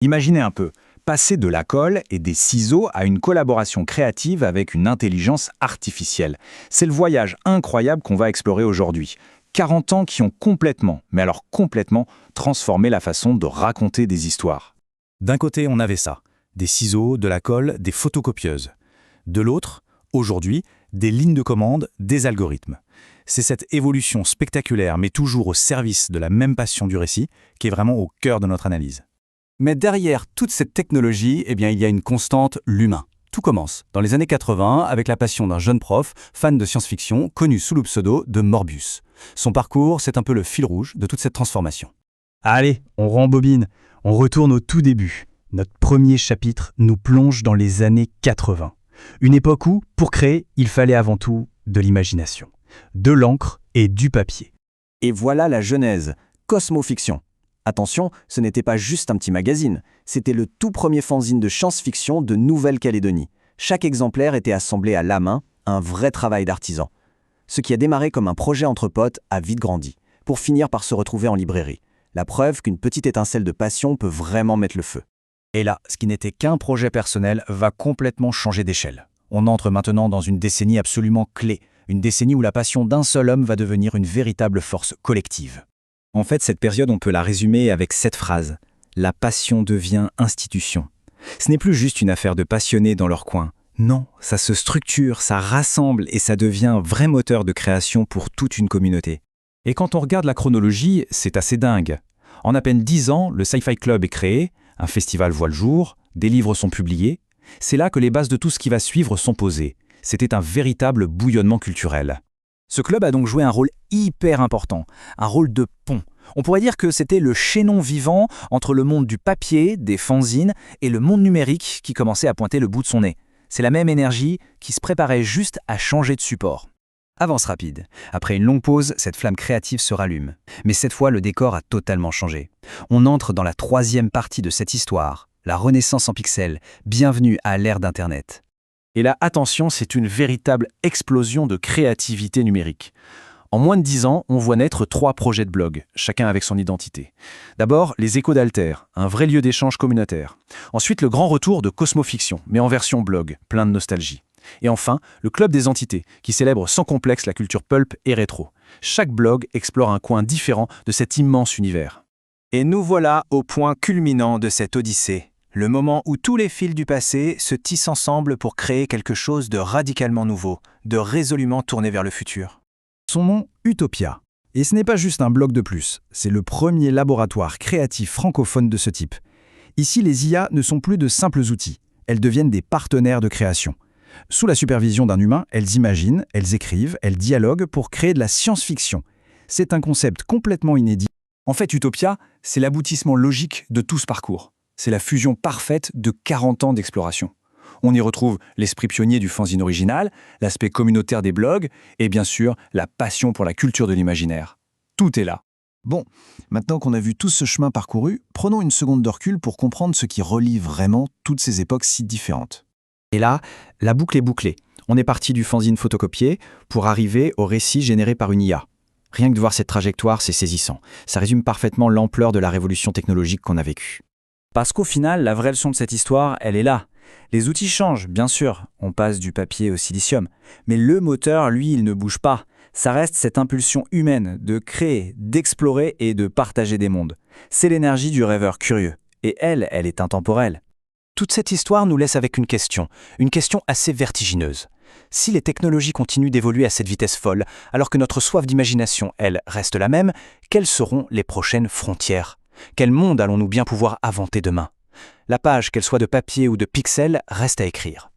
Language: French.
Imaginez un peu, passer de la colle et des ciseaux à une collaboration créative avec une intelligence artificielle. C'est le voyage incroyable qu'on va explorer aujourd'hui. 40 ans qui ont complètement, mais alors complètement, transformé la façon de raconter des histoires. D'un côté, on avait ça, des ciseaux, de la colle, des photocopieuses. De l'autre, aujourd'hui, des lignes de commande, des algorithmes. C'est cette évolution spectaculaire, mais toujours au service de la même passion du récit, qui est vraiment au cœur de notre analyse. Mais derrière toute cette technologie, il y a une constante, l'humain. Tout commence dans les années 80 avec la passion d'un jeune prof, fan de science-fiction, connu sous le pseudo de Morbius. Son parcours, c'est un peu le fil rouge de toute cette transformation. Allez, on rembobine, on retourne au tout début. Notre premier chapitre nous plonge dans les années 80. Une époque où, pour créer, il fallait avant tout de l'imagination, de l'encre et du papier. Et voilà la genèse, Cosmofiction. Attention, ce n'était pas juste un petit magazine, c'était le tout premier fanzine de science-fiction de Nouvelle-Calédonie. Chaque exemplaire était assemblé à la main, un vrai travail d'artisan. Ce qui a démarré comme un projet entre potes a vite grandi, pour finir par se retrouver en librairie. La preuve qu'une petite étincelle de passion peut vraiment mettre le feu. Et là, ce qui n'était qu'un projet personnel va complètement changer d'échelle. On entre maintenant dans une décennie absolument clé, une décennie où la passion d'un seul homme va devenir une véritable force collective. En fait, cette période, on peut la résumer avec cette phrase. La passion devient institution. Ce n'est plus juste une affaire de passionnés dans leur coin. Non, ça se structure, ça rassemble et ça devient un vrai moteur de création pour toute une communauté. Et quand on regarde la chronologie, c'est assez dingue. En à peine 10 ans, le Sci-Fi Club est créé, un festival voit le jour, des livres sont publiés. C'est là que les bases de tout ce qui va suivre sont posées. C'était un véritable bouillonnement culturel. Ce club a donc joué un rôle hyper important, un rôle de pont. On pourrait dire que c'était le chaînon vivant entre le monde du papier, des fanzines, et le monde numérique qui commençait à pointer le bout de son nez. C'est la même énergie qui se préparait juste à changer de support. Avance rapide. Après une longue pause, cette flamme créative se rallume. Mais cette fois, le décor a totalement changé. On entre dans la troisième partie de cette histoire, la renaissance en pixels. Bienvenue à l'ère d'Internet. Et là, attention, c'est une véritable explosion de créativité numérique. En moins de 10 ans, on voit naître 3 projets de blog, chacun avec son identité. D'abord, les Échos d'Alter, un vrai lieu d'échange communautaire. Ensuite, le grand retour de Cosmofiction, mais en version blog, plein de nostalgie. Et enfin, le Club des Entités, qui célèbre sans complexe la culture pulp et rétro. Chaque blog explore un coin différent de cet immense univers. Et nous voilà au point culminant de cette odyssée. Le moment où tous les fils du passé se tissent ensemble pour créer quelque chose de radicalement nouveau, de résolument tourné vers le futur. Son nom, Utopia. Et ce n'est pas juste un blog de plus, c'est le premier laboratoire créatif francophone de ce type. Ici, les IA ne sont plus de simples outils, elles deviennent des partenaires de création. Sous la supervision d'un humain, elles imaginent, elles écrivent, elles dialoguent pour créer de la science-fiction. C'est un concept complètement inédit. En fait, Utopia, c'est l'aboutissement logique de tout ce parcours. C'est la fusion parfaite de 40 ans d'exploration. On y retrouve l'esprit pionnier du fanzine original, l'aspect communautaire des blogs et bien sûr la passion pour la culture de l'imaginaire. Tout est là. Bon, maintenant qu'on a vu tout ce chemin parcouru, prenons une seconde de recul pour comprendre ce qui relie vraiment toutes ces époques si différentes. Et là, la boucle est bouclée. On est parti du fanzine photocopié pour arriver au récit généré par une IA. Rien que de voir cette trajectoire, c'est saisissant. Ça résume parfaitement l'ampleur de la révolution technologique qu'on a vécue. Parce qu'au final, la vraie leçon de cette histoire, elle est là. Les outils changent, bien sûr, on passe du papier au silicium. Mais le moteur, lui, il ne bouge pas. Ça reste cette impulsion humaine de créer, d'explorer et de partager des mondes. C'est l'énergie du rêveur curieux. Et elle est intemporelle. Toute cette histoire nous laisse avec une question assez vertigineuse. Si les technologies continuent d'évoluer à cette vitesse folle, alors que notre soif d'imagination, elle, reste la même, quelles seront les prochaines frontières ? Quel monde allons-nous bien pouvoir inventer demain ? La page, qu'elle soit de papier ou de pixels, reste à écrire.